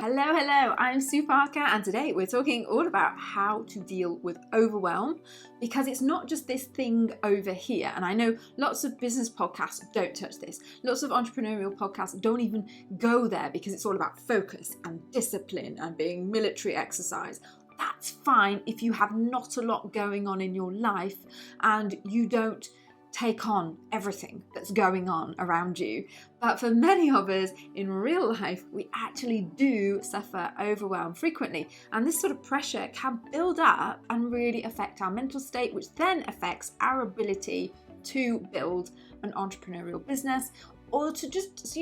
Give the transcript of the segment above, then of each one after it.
Hello, I'm Sue Parker, and today we're talking all about how to deal with overwhelm, because it's not just this thing over here. And I know lots of business podcasts don't touch this. Lots of entrepreneurial podcasts don't even go there because it's all about focus and discipline and being military exercise. That's fine if you have not a lot going on in your life and you don't take on everything that's going on around you. But for many of us in real life, we actually do suffer overwhelm frequently. And this sort of pressure can build up and really affect our mental state, which then affects our ability to build an entrepreneurial business, or to just,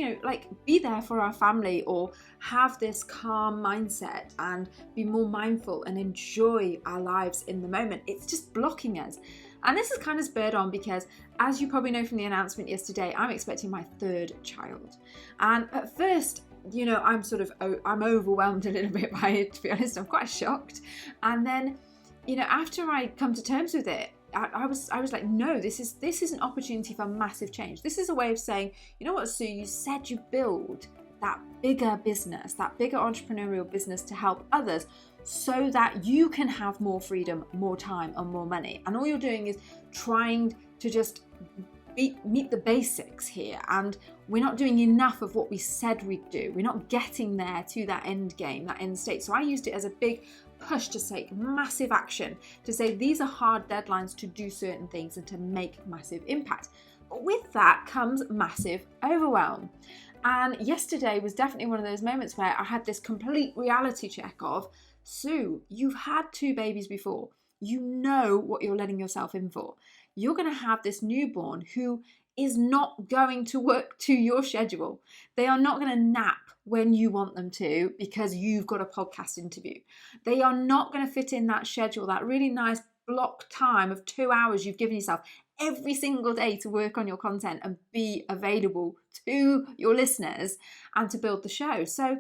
be there for our family, or have this calm mindset and be more mindful and enjoy our lives in the moment. It's just blocking us. And this is kind of spurred on because, as you probably know from the announcement yesterday, I'm expecting my third child. And at first, I'm overwhelmed a little bit by it, to be honest. I'm quite shocked. And then, after I come to terms with it, I was like, no, this is an opportunity for massive change. This is a way of saying, you know what, Sue, you said you build that bigger business, that bigger entrepreneurial business to help others, so that you can have more freedom, more time, and more money. And all you're doing is trying to just meet the basics here. And we're not doing enough of what we said we'd do. We're not getting there to that end game, that end state. So I used it as a big push to take massive action, to say these are hard deadlines to do certain things and to make massive impact. But with that comes massive overwhelm. And yesterday was definitely one of those moments where I had this complete reality check of, Sue, you've had 2 babies before. You know what you're letting yourself in for. You're going to have this newborn who is not going to work to your schedule. They are not going to nap when you want them to because you've got a podcast interview. They are not going to fit in that schedule, that really nice block time of 2 hours you've given yourself every single day to work on your content and be available to your listeners and to build the show. So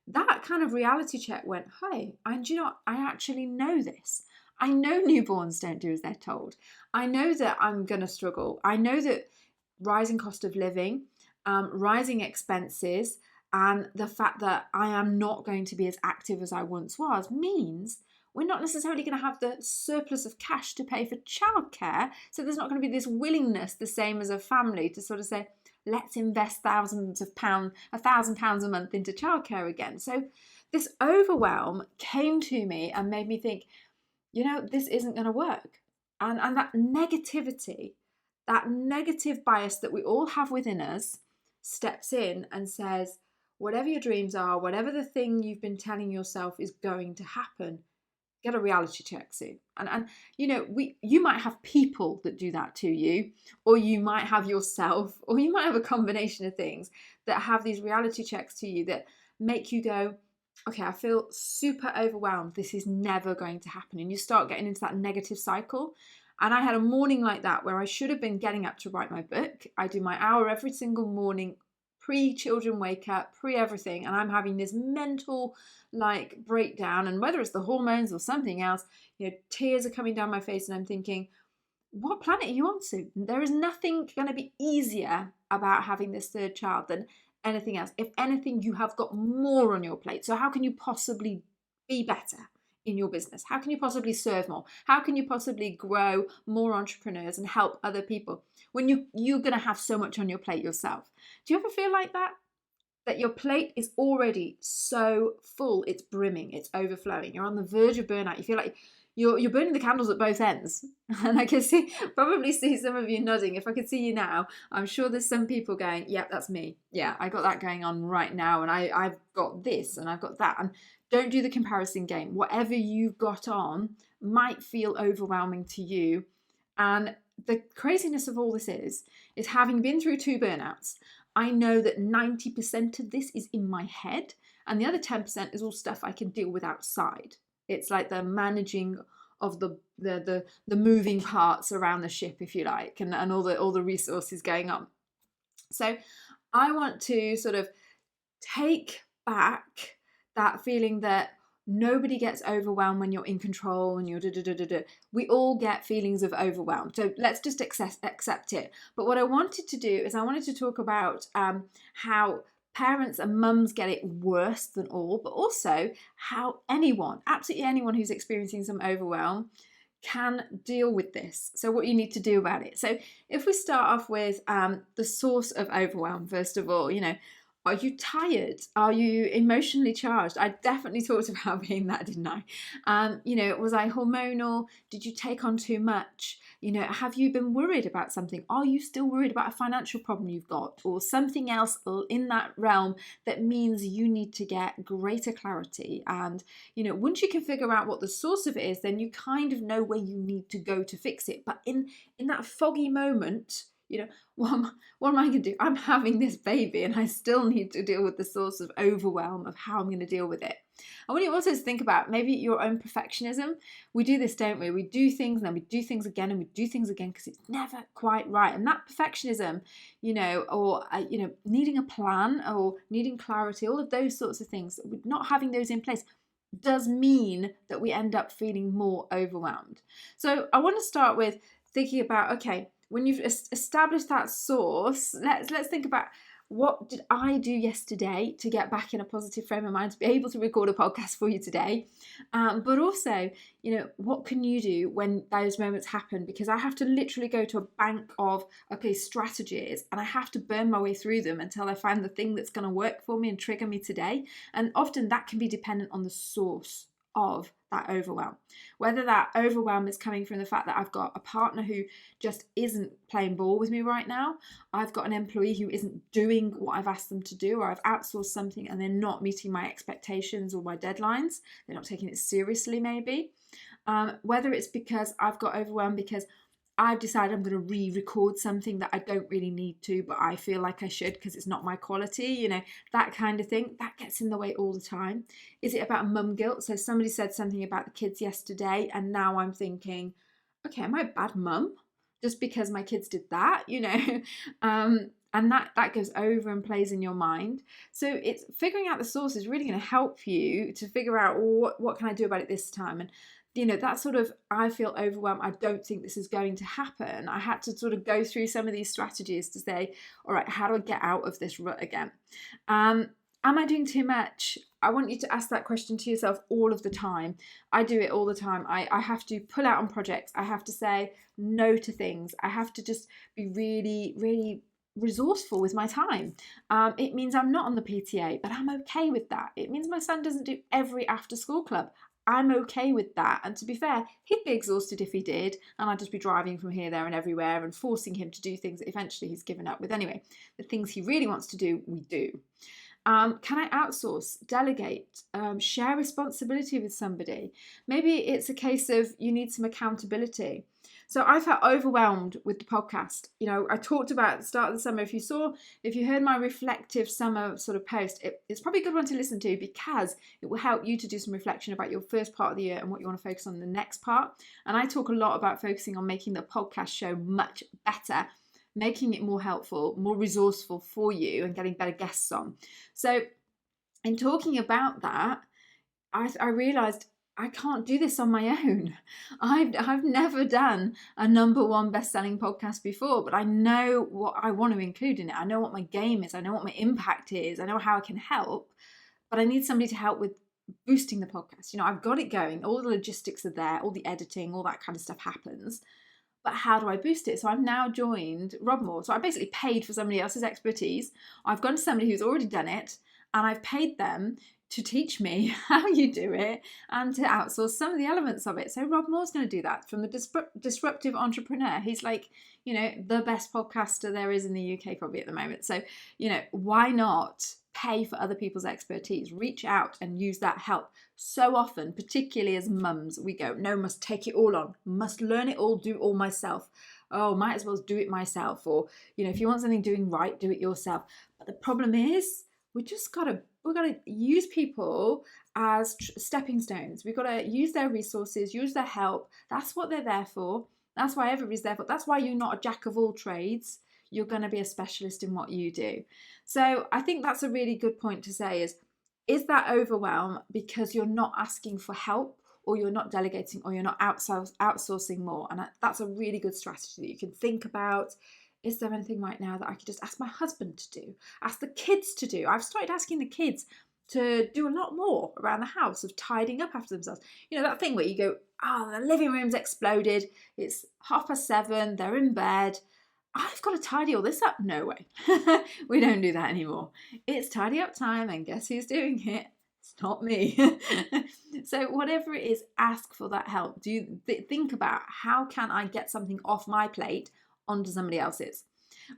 that kind of reality check went, hey, and I actually know this. I know newborns don't do as they're told. I know that I'm going to struggle. I know that rising cost of living, rising expenses, and the fact that I am not going to be as active as I once was means we're not necessarily going to have the surplus of cash to pay for childcare. So there's not going to be this willingness, the same as a family, to sort of say, let's invest £1,000 a month into childcare again. So this overwhelm came to me and made me think, this isn't going to work. And that negativity, that negative bias that we all have within us, steps in and says, whatever your dreams are, whatever the thing you've been telling yourself is going to happen, get a reality check, Sue. And you might have people that do that to you, or you might have yourself, or you might have a combination of things that have these reality checks to you that make you go, okay, I feel super overwhelmed. This is never going to happen. And you start getting into that negative cycle. And I had a morning like that where I should have been getting up to write my book. I do my hour every single morning, pre-children wake up, pre-everything, and I'm having this mental breakdown, and whether it's the hormones or something else, tears are coming down my face, and I'm thinking, what planet are you on, Sue? There is nothing going to be easier about having this third child than anything else. If anything, you have got more on your plate. So how can you possibly be better in your business? How can you possibly serve more? How can you possibly grow more entrepreneurs and help other people when you're going to have so much on your plate yourself? Do you ever feel like that? That your plate is already so full, it's brimming, it's overflowing. You're on the verge of burnout. You feel like you're burning the candles at both ends. And I can probably see some of you nodding. If I could see you now, I'm sure there's some people going, yep, that's me. Yeah, I got that going on right now. And I've got this and I've got that. And don't do the comparison game. Whatever you've got on might feel overwhelming to you. And the craziness of all this is having been through 2 burnouts, I know that 90% of this is in my head, and the other 10% is all stuff I can deal with outside. It's like the managing of the moving parts around the ship, if you like, and all the resources going on. So I want to sort of take back that feeling that nobody gets overwhelmed when you're in control and you're We all get feelings of overwhelm. So let's just accept it. But what I wanted to do is I wanted to talk about how parents and mums get it worse than all, but also how anyone, absolutely anyone who's experiencing some overwhelm, can deal with this. So what you need to do about it. So if we start off with the source of overwhelm, first of all, are you tired? Are you emotionally charged? I definitely talked about being that, didn't I? Was I hormonal? Did you take on too much? Have you been worried about something? Are you still worried about a financial problem you've got or something else in that realm that means you need to get greater clarity? And, once you can figure out what the source of it is, then you kind of know where you need to go to fix it. But in that foggy moment, what am I going to do? I'm having this baby and I still need to deal with the source of overwhelm of how I'm going to deal with it. I want you also to think about maybe your own perfectionism. We do this, don't we? We do things and then we do things again and we do things again because it's never quite right. And that perfectionism, or needing a plan or needing clarity, all of those sorts of things, not having those in place does mean that we end up feeling more overwhelmed. So I want to start with thinking about, okay, when you've established that source, let's think about, what did I do yesterday to get back in a positive frame of mind to be able to record a podcast for you today? But also, what can you do when those moments happen? Because I have to literally go to a bank of, strategies, and I have to burn my way through them until I find the thing that's going to work for me and trigger me today. And often that can be dependent on the source of that overwhelm. Whether that overwhelm is coming from the fact that I've got a partner who just isn't playing ball with me right now, I've got an employee who isn't doing what I've asked them to do, or I've outsourced something and they're not meeting my expectations or my deadlines, they're not taking it seriously maybe. Whether it's because I've got overwhelmed because I've decided I'm going to re-record something that I don't really need to, but I feel like I should because it's not my quality, that kind of thing. That gets in the way all the time. Is it about mum guilt? So somebody said something about the kids yesterday, and now I'm thinking, okay, am I a bad mum just because my kids did that, and that goes over and plays in your mind. So it's figuring out the source is really going to help you to figure out, what can I do about it this time? And that sort of, I feel overwhelmed, I don't think this is going to happen. I had to sort of go through some of these strategies to say, all right, how do I get out of this rut again? Am I doing too much? I want you to ask that question to yourself all of the time. I do it all the time. I have to pull out on projects. I have to say no to things. I have to just be really, really resourceful with my time. It means I'm not on the PTA, but I'm okay with that. It means my son doesn't do every after school club. I'm okay with that. And to be fair, he'd be exhausted if he did, and I'd just be driving from here, there and everywhere and forcing him to do things that eventually he's given up with anyway. The things he really wants to do, we do. Can I outsource, delegate, share responsibility with somebody? Maybe it's a case of you need some accountability. So I felt overwhelmed with the podcast. I talked about at the start of the summer. If you heard my reflective summer sort of post, it's probably a good one to listen to because it will help you to do some reflection about your first part of the year and what you want to focus on in the next part. And I talk a lot about focusing on making the podcast show much better, making it more helpful, more resourceful for you, and getting better guests on. So in talking about that, I realised I can't do this on my own. I've never done a number one best-selling podcast before, but I know what I want to include in it. I know what my game is. I know what my impact is. I know how I can help, but I need somebody to help with boosting the podcast. I've got it going. All the logistics are there. All the editing, all that kind of stuff happens. But how do I boost it? So I've now joined Rob Moore. So I basically paid for somebody else's expertise. I've gone to somebody who's already done it, and I've paid them to teach me how you do it and to outsource some of the elements of it. So Rob Moore's going to do that from the disruptive entrepreneur. He's like, the best podcaster there is in the UK probably at the moment. So, why not pay for other people's expertise? Reach out and use that help. So often, particularly as mums, we go, no, must take it all on, must learn it all, do it all myself. Oh, might as well do it myself. Or, if you want something doing right, do it yourself. But the problem is, we've got to use people as stepping stones. We've got to use their resources, use their help. That's what they're there for. That's why everybody's there for. That's why you're not a jack of all trades. You're going to be a specialist in what you do. So I think that's a really good point to say is that overwhelm because you're not asking for help, or you're not delegating, or you're not outsourcing more? And that's a really good strategy that you can think about. is there anything right now that I could just ask my husband to do, ask the kids to do? I've started asking the kids to do a lot more around the house of tidying up after themselves. You know, that thing where you go, oh, the living room's exploded, it's 7:30, they're in bed, I've got to tidy all this up. No way. We don't do that anymore. It's tidy up time, and guess who's doing it? It's not me. So whatever it is, ask for that help. Do you think about, how can I get something off my plate onto somebody else's?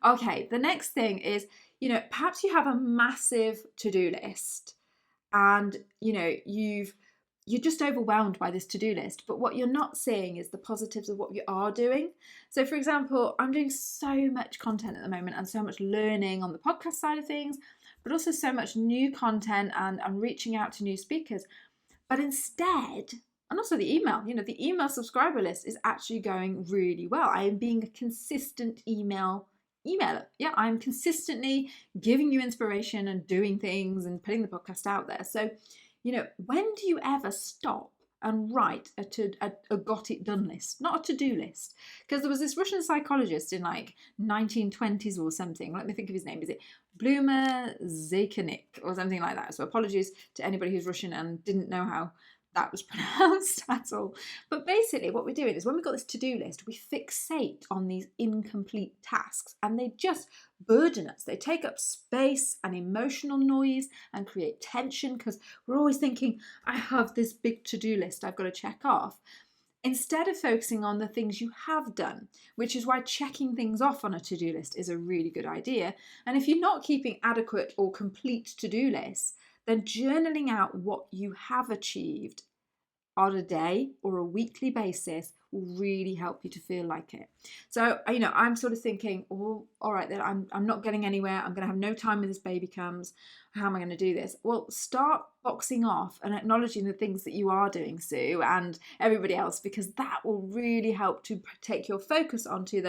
Okay, the next thing is, perhaps you have a massive to-do list, and you're just overwhelmed by this to-do list, but what you're not seeing is the positives of what you are doing. So for example, I'm doing so much content at the moment and so much learning on the podcast side of things, but also so much new content and reaching out to new speakers. But instead, and also the email subscriber list is actually going really well. I am being a consistent emailer. Yeah, I'm consistently giving you inspiration and doing things and putting the podcast out there. So when do you ever stop and write a got it done list, not a to-do list? Because there was this Russian psychologist in like 1920s or something. Let me think of his name. Is it Bluma Zaykanik or something like that? So apologies to anybody who's Russian and didn't know how that was pronounced at all. But basically what we're doing is, when we've got this to-do list, we fixate on these incomplete tasks, and they just burden us. They take up space and emotional noise and create tension, because we're always thinking, I have this big to-do list I've got to check off, instead of focusing on the things you have done, which is why checking things off on a to-do list is a really good idea. And if you're not keeping adequate or complete to-do lists, then journaling out what you have achieved on a day or a weekly basis will really help you to feel like it. So, I'm sort of thinking, oh, all right, then I'm not getting anywhere. I'm going to have no time when this baby comes. How am I going to do this? Well, start boxing off and acknowledging the things that you are doing, Sue, and everybody else, because that will really help to take your focus onto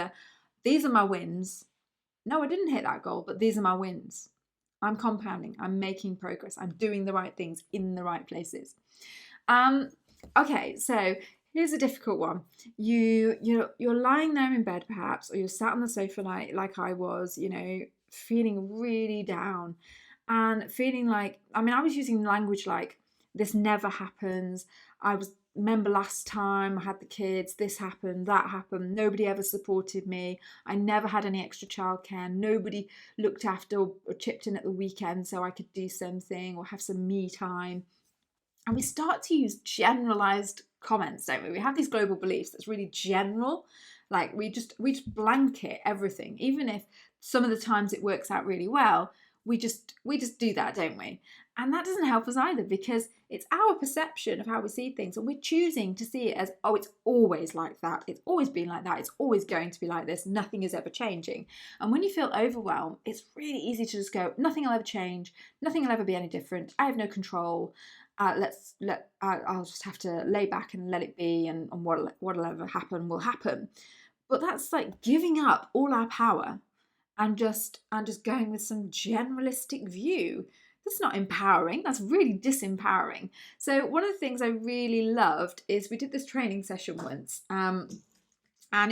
these are my wins. No, I didn't hit that goal, but these are my wins. I'm compounding, I'm making progress, I'm doing the right things in the right places. Okay, so here's a difficult one. You're lying there in bed perhaps, or you're sat on the sofa like I was, feeling really down and feeling like, I was using language like, this never happens. Remember last time I had the kids, this happened, that happened, nobody ever supported me, I never had any extra childcare, nobody looked after or chipped in at the weekend so I could do something or have some me time. And we start to use generalized comments, don't we? We have these global beliefs that's really general, like we just blanket everything, even if some of the times it works out really well. We just do that, don't we? And that doesn't help us either, because it's our perception of how we see things, and we're choosing to see it as, oh, it's always like that, it's always been like that, it's always going to be like this, nothing is ever changing. And when you feel overwhelmed, it's really easy to just go, nothing will ever change, nothing will ever be any different, I have no control, I'll just have to lay back and let it be, and what'll ever happen will happen. But that's like giving up all our power and just going with some generalistic view. That's not empowering, that's really disempowering. So one of the things I really loved is, we did this training session once, and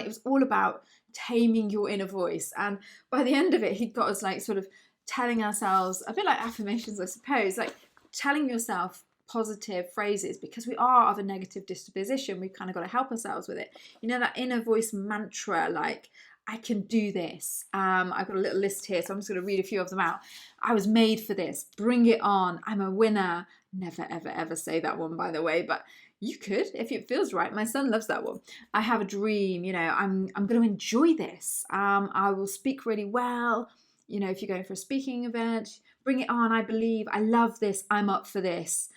it was all about taming your inner voice. And by the end of it, he got us like sort of telling ourselves, a bit like affirmations, I suppose, like telling yourself positive phrases, because we are of a negative disposition. We've kind of got to help ourselves with it. That inner voice mantra, like, I can do this. I've got a little list here, so I'm just going to read a few of them out. I was made for this. Bring it on. I'm a winner. Never, ever, ever say that one, by the way, but you could if it feels right. My son loves that one. I have a dream. I'm going to enjoy this. I will speak really well. If you're going for a speaking event, bring it on. I believe. I love this. I'm up for this.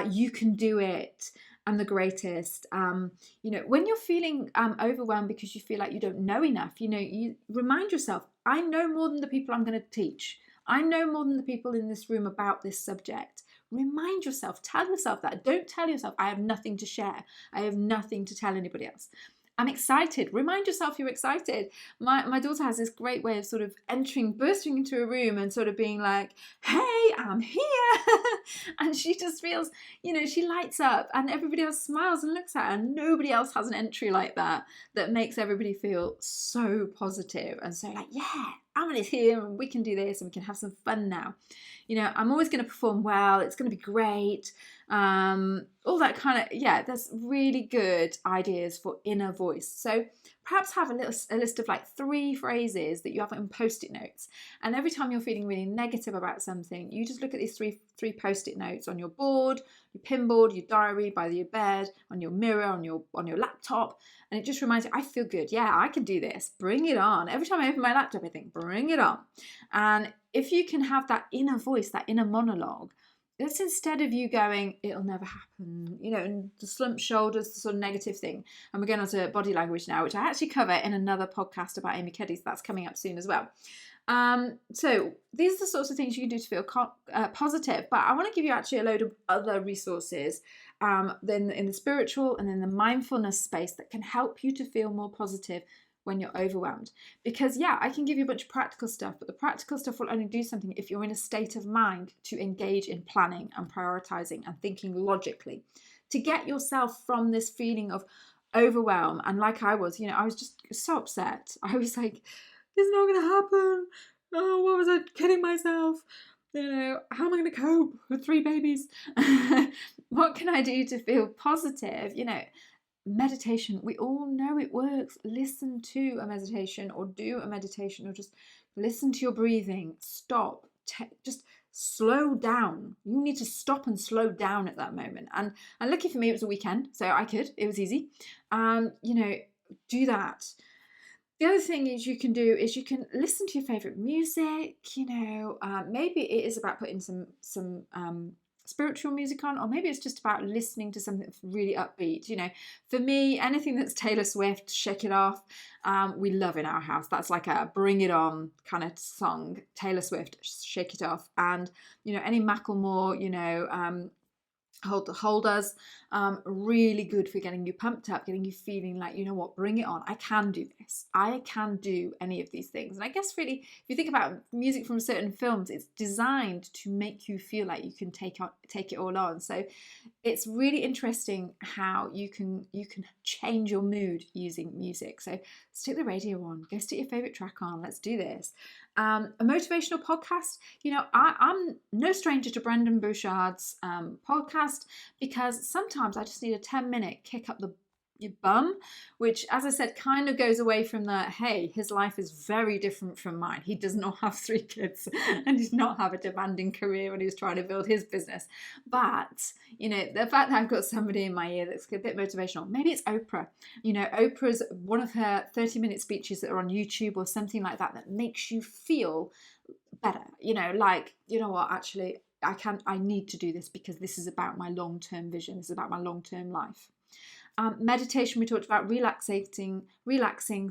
You can do it. I'm the greatest. When you're feeling overwhelmed because you feel like you don't know enough, you remind yourself, I know more than the people I'm going to teach. I know more than the people in this room about this subject. Remind yourself, tell yourself that. Don't tell yourself, I have nothing to share. I have nothing to tell anybody else. I'm excited. Remind yourself you're excited. My daughter has this great way of sort of bursting into a room and sort of being like, hey, I'm here. And she just feels, she lights up and everybody else smiles and looks at her. And nobody else has an entry like that makes everybody feel so positive and so like, yeah, Amelie's here and we can do this and we can have some fun now. I'm always going to perform well. It's going to be great. All that kind of, there's really good ideas for inner voice. So perhaps have a list of like 3 phrases that you have in Post-it notes. And every time you're feeling really negative about something, you just look at these three Post-it notes on your board, your pin board, your diary, by your bed, on your mirror, on your laptop. And it just reminds you, I feel good. Yeah, I can do this. Bring it on. Every time I open my laptop, I think, bring it on. And if you can have that inner voice, that inner monologue, it's instead of you going, it'll never happen, and the slumped shoulders, the sort of negative thing. And we're going on to body language now, which I actually cover in another podcast about Amy Cuddy's. That's coming up soon as well. So these are the sorts of things you can do to feel positive. But I want to give you actually a load of other resources then in the spiritual and in the mindfulness space that can help you to feel more positive when you're overwhelmed. Because I can give you a bunch of practical stuff, but the practical stuff will only do something if you're in a state of mind to engage in planning and prioritizing and thinking logically to get yourself from this feeling of overwhelm. And like I was, I was just so upset. I was like, it's not going to happen. Oh, what was I kidding myself? How am I going to cope with 3 babies? What can I do to feel positive? Meditation, we all know it works. Listen to a meditation or do a meditation or just listen to your breathing. Stop. Just slow down. You need to stop and slow down at that moment. And lucky for me, it was a weekend, so I could. It was easy. Do that. The other thing you can do is you can listen to your favorite music. Maybe it is about putting some spiritual music on, or maybe it's just about listening to something that's really upbeat. For me, anything that's Taylor Swift, Shake It Off, we love in our house. That's like a bring it on kind of song. Taylor Swift, Shake It Off, and any Macklemore, Hold Us, really good for getting you pumped up, getting you feeling like, bring it on. I can do this. I can do any of these things. And I guess really, if you think about music from certain films, it's designed to make you feel like you can take it all on. So it's really interesting how you can change your mood using music. So stick the radio on, go stick your favorite track on. Let's do this. A motivational podcast. I'm no stranger to Brendan Burchard's podcast, because sometimes I just need a 10-minute kick up your bum, which, as I said, kind of goes away from the, hey, his life is very different from mine. He does not have 3 kids and does not have a demanding career when he's trying to build his business. But, the fact that I've got somebody in my ear that's a bit motivational, maybe it's Oprah. Oprah's one of her 30-minute speeches that are on YouTube or something like that makes you feel better. Actually, I need to do this because this is about my long-term vision. This is about my long-term life. Meditation, we talked about relaxing,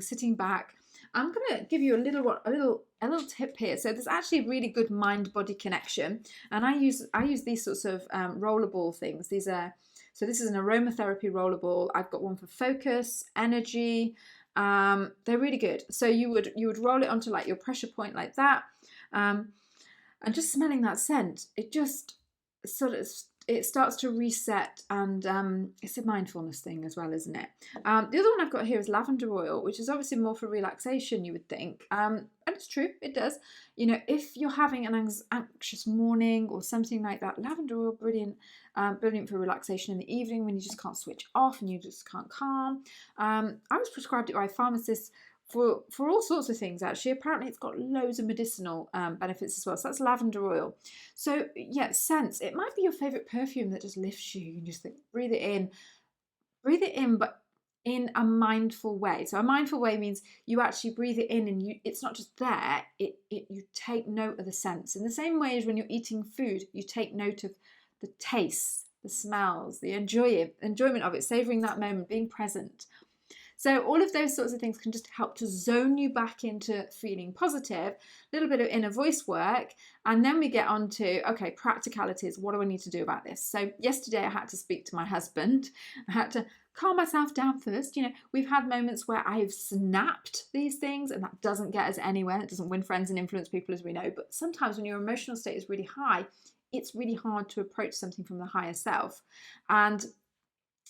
sitting back. I'm going to give you a little tip here. So there's actually a really good mind-body connection, and I use these sorts of rollerball things. This is an aromatherapy rollerball. I've got one for focus, energy. They're really good. So you would roll it onto like your pressure point like that, and just smelling that scent, it just sort of it starts to reset, and it's a mindfulness thing as well, isn't it? The other one I've got here is lavender oil, which is obviously more for relaxation, you would think. And it's true, it does. If you're having an anxious morning or something like that, lavender oil, brilliant for relaxation in the evening when you just can't switch off and you just can't calm. I was prescribed it by a pharmacist for all sorts of things, actually. Apparently it's got loads of medicinal benefits as well. So that's lavender oil. So scents. It might be your favorite perfume that just lifts you. You just think, breathe it in, but in a mindful way. So a mindful way means you actually breathe it in, and it's not just there. You take note of the scents. In the same way as when you're eating food, you take note of the tastes, the smells, the enjoyment of it, savoring that moment, being present. So all of those sorts of things can just help to zone you back into feeling positive, a little bit of inner voice work, and then we get on to, okay, practicalities. What do I need to do about this? So yesterday I had to speak to my husband. I had to calm myself down first. We've had moments where I've snapped these things, and that doesn't get us anywhere. It doesn't win friends and influence people, as we know. But sometimes when your emotional state is really high, it's really hard to approach something from the higher self. And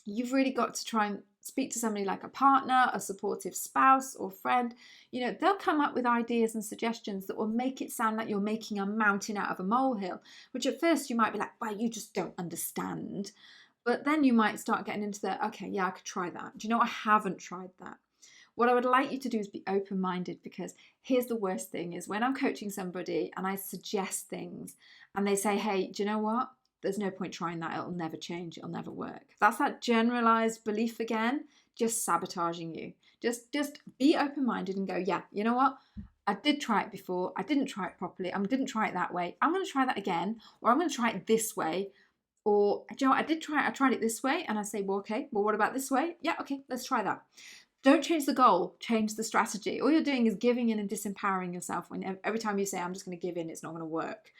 you've really got to try and speak to somebody like a partner, a supportive spouse or friend. They'll come up with ideas and suggestions that will make it sound like you're making a mountain out of a molehill, which at first you might be like, well, you just don't understand. But then you might start getting into the, okay, yeah, I could try that. Do you know, I haven't tried that. What I would like you to do is be open-minded, because here's the worst thing is when I'm coaching somebody and I suggest things and they say, hey, do you know what? There's no point trying that. It'll never change. It'll never work. That's that generalized belief again, just sabotaging you. Just be open-minded and go, yeah, you know what? I did try it before. I didn't try it properly. I didn't try it that way. I'm going to try that again, or I'm going to try it this way. Or, do you know what? I tried it this way. And I say, well, okay, well, what about this way? Yeah, okay, let's try that. Don't change the goal, change the strategy. All you're doing is giving in and disempowering yourself. When every time you say, I'm just going to give in, it's not going to work.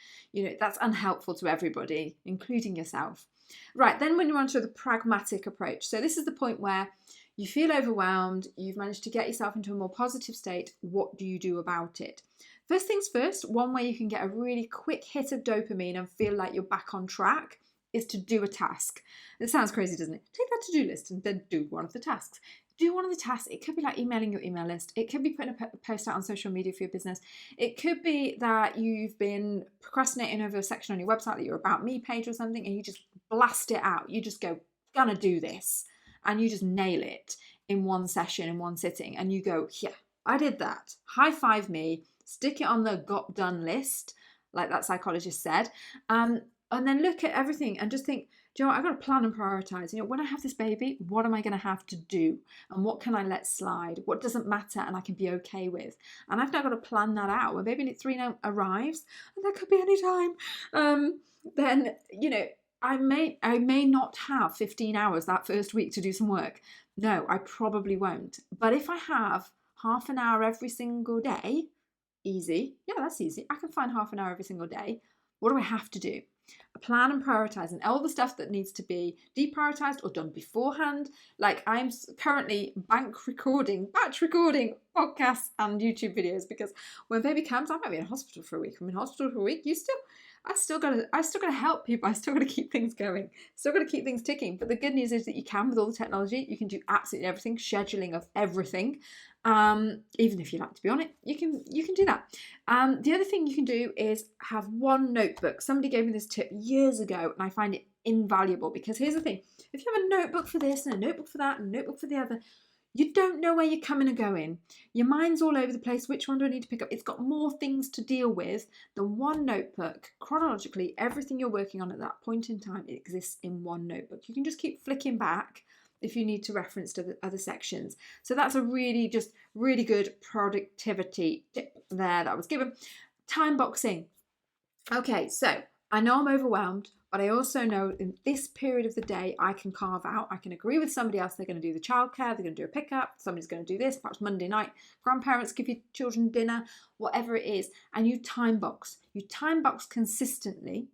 That's unhelpful to everybody, including yourself. Right, then when you're onto the pragmatic approach. So this is the point where you feel overwhelmed, you've managed to get yourself into a more positive state. What do you do about it? First things first, one way you can get a really quick hit of dopamine and feel like you're back on track is to do a task. It sounds crazy, doesn't it? Take that to-do list and then do one of the tasks. Do one of the tasks. It could be like emailing your email list. It could be putting a post out on social media for your business. It could be that you've been procrastinating over a section on your website, that your About Me page or something, and you just blast it out. You just go, gonna do this. And you just nail it in one session, in one sitting. And you go, yeah, I did that. High five me. Stick it on the got done list, like that psychologist said. And then look at everything and just think, do you know what? I've got to plan and prioritize. When I have this baby, what am I going to have to do? And what can I let slide? What doesn't matter and I can be okay with? And I've now got to plan that out. When baby 3 now arrives, and that could be any time, then, I may not have 15 hours that first week to do some work. No, I probably won't. But if I have half an hour every single day, easy. Yeah, that's easy. I can find half an hour every single day. What do I have to do? Plan and prioritize, and all the stuff that needs to be deprioritized or done beforehand. Like I'm currently batch recording podcasts and YouTube videos, because when baby comes, I might be in hospital for a week. I'm in hospital for a week. I still gotta help people. I still gotta keep things going. Still gotta keep things ticking. But the good news is that you can, with all the technology, you can do absolutely everything, scheduling of everything. Even if you like to be on it, you can do that. The other thing you can do is have one notebook. Somebody gave me this tip years ago, and I find it invaluable, because here's the thing: if you have a notebook for this and a notebook for that and a notebook for the other, you don't know where you're coming and going. Your mind's all over the place. Which one do I need to pick up? It's got more things to deal with than one notebook. Chronologically, everything you're working on at that point in time, it exists in one notebook. You can just keep flicking back if you need to reference to the other sections. So that's a really good productivity tip there that I was given. Time boxing. Okay, so I know I'm overwhelmed, but I also know in this period of the day, I can carve out, I can agree with somebody else. They're going to do the childcare, they're going to do a pickup, somebody's going to do this, perhaps Monday night, grandparents give your children dinner, whatever it is, and you time box. You time box consistently,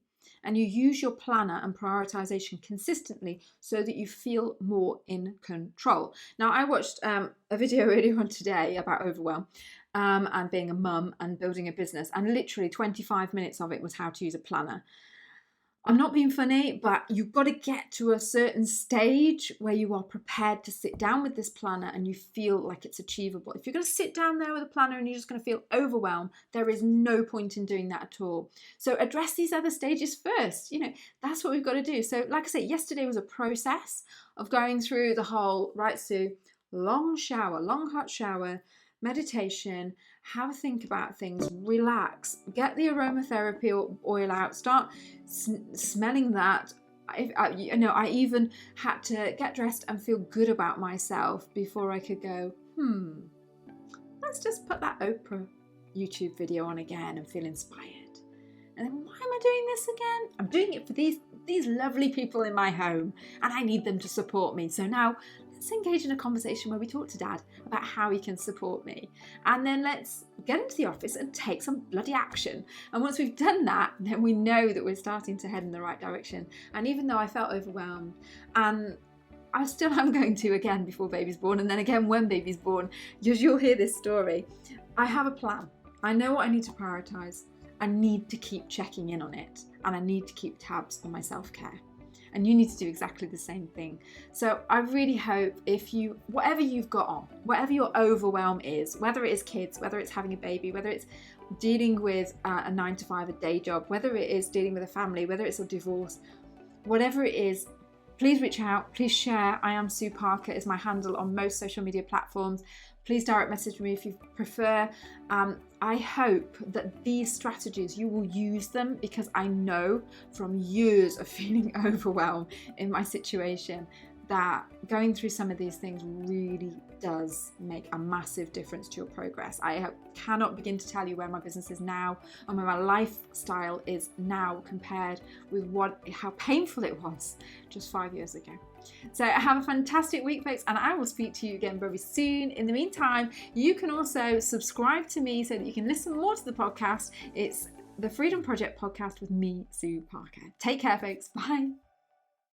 and you use your planner and prioritization consistently so that you feel more in control. Now, I watched a video earlier on today about overwhelm and being a mum and building a business, and literally 25 minutes of it was how to use a planner. I'm not being funny, but you've got to get to a certain stage where you are prepared to sit down with this planner and you feel like it's achievable. If you're going to sit down there with a planner and you're just going to feel overwhelmed, there is no point in doing that at all. So address these other stages first. That's what we've got to do. So like I said, yesterday was a process of going through the whole, right, Sue, long hot shower, meditation, have a think about things, relax, get the aromatherapy oil out, start smelling that. I even had to get dressed and feel good about myself before I could go, let's just put that Oprah YouTube video on again and feel inspired. And then, why am I doing this again? I'm doing it for these lovely people in my home, and I need them to support me. So now let's engage in a conversation where we talk to Dad about how he can support me. And then let's get into the office and take some bloody action. And once we've done that, then we know that we're starting to head in the right direction. And even though I felt overwhelmed, and I still am going to again before baby's born, and then again when baby's born, because you'll hear this story, I have a plan. I know what I need to prioritise. I need to keep checking in on it, and I need to keep tabs on my self-care. And you need to do exactly the same thing. So I really hope whatever you've got on, whatever your overwhelm is, whether it is kids, whether it's having a baby, whether it's dealing with a 9-to-5, a day job, whether it is dealing with a family, whether it's a divorce, whatever it is, please reach out, please share. I am Sue Parker is my handle on most social media platforms. Please direct message me if you prefer. I hope that these strategies, you will use them, because I know from years of feeling overwhelmed in my situation that going through some of these things really does make a massive difference to your progress. I cannot begin to tell you where my business is now and where my lifestyle is now compared with how painful it was just 5 years ago. So have a fantastic week, folks, and I will speak to you again very soon. In the meantime, you can also subscribe to me so that you can listen more to the podcast. It's the Freedom Project podcast with me, Sue Parker. Take care, folks. Bye.